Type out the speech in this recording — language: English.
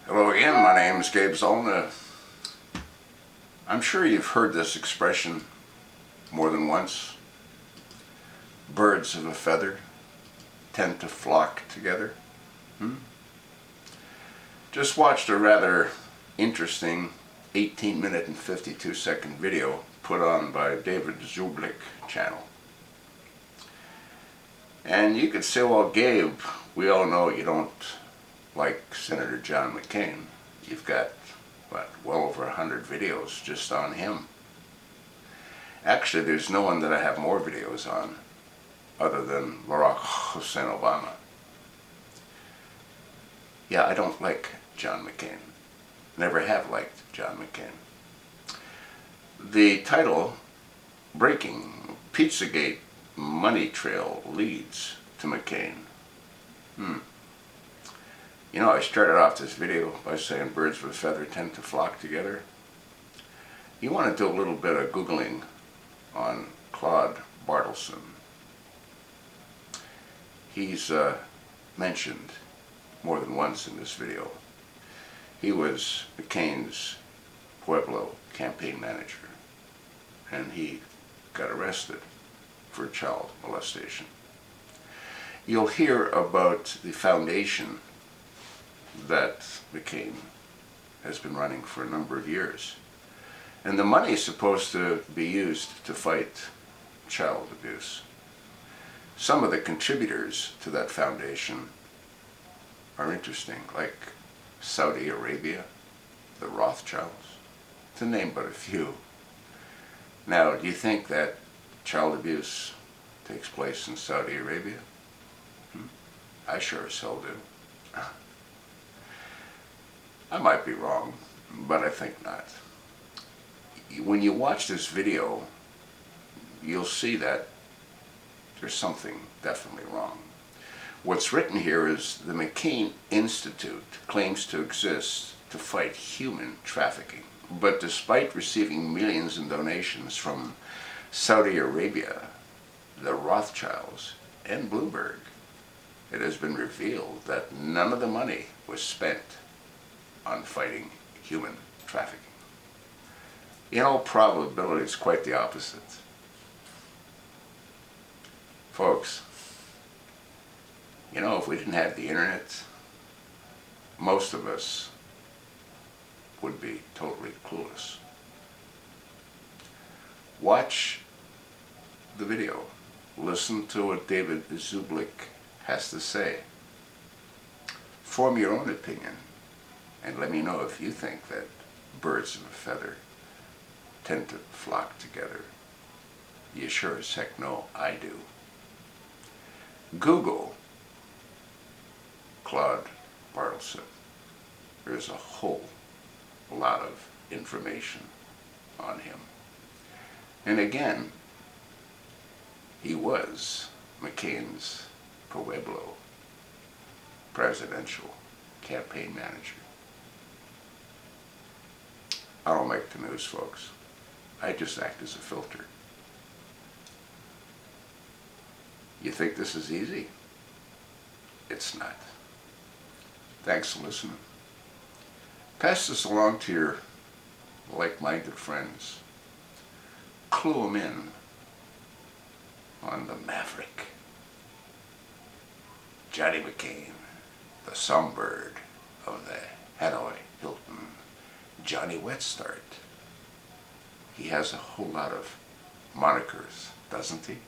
Hello again, my name is Gabe Zollner. I'm sure you've heard this expression more than once. Birds of a feather tend to flock together. Just watched a rather interesting 18-minute and 52-second video put on by David Zublik channel. And you could say, well, Gabe, we all know you don't like Senator John McCain. You've got, well over 100 videos just on him. Actually, there's no one that I have more videos on other than Barack Hussein Obama. Yeah, I don't like John McCain. Never have liked John McCain. The title, Breaking Pizzagate Money Trail Leads to McCain. You know, I started off this video by saying birds of a feather tend to flock together. You want to do a little bit of Googling on Claude Bartleson. He's mentioned more than once in this video. He was McCain's Pueblo campaign manager, and he got arrested for child molestation. You'll hear about the foundation that McCain has been running for a number of years. And the money is supposed to be used to fight child abuse. Some of the contributors to that foundation are interesting, like Saudi Arabia, the Rothschilds, to name but a few. Now, do you think that child abuse takes place in Saudi Arabia? I sure as hell do. I might be wrong, but I think not. When you watch this video, you'll see that there's something definitely wrong. What's written here is the McCain Institute claims to exist to fight human trafficking. But despite receiving millions in donations from Saudi Arabia, the Rothschilds, and Bloomberg, it has been revealed that none of the money was spent on fighting human trafficking. In all probability, it's quite the opposite. Folks, you know, if we didn't have the internet, most of us would be totally clueless. Watch the video. Listen to what David Zublik has to say. Form your own opinion. And let me know if you think that birds of a feather tend to flock together. You sure as heck know I do. Google Claude Bartleson. There's a whole lot of information on him. And again, he was McCain's Pueblo presidential campaign manager. I don't make the news, folks. I just act as a filter. You think this is easy? It's not. Thanks for listening. Pass this along to your like-minded friends. Clue them in on the maverick. Johnny McCain, the songbird of the Hanoi Hilton. Johnny Wetstart. He has a whole lot of monikers, doesn't he?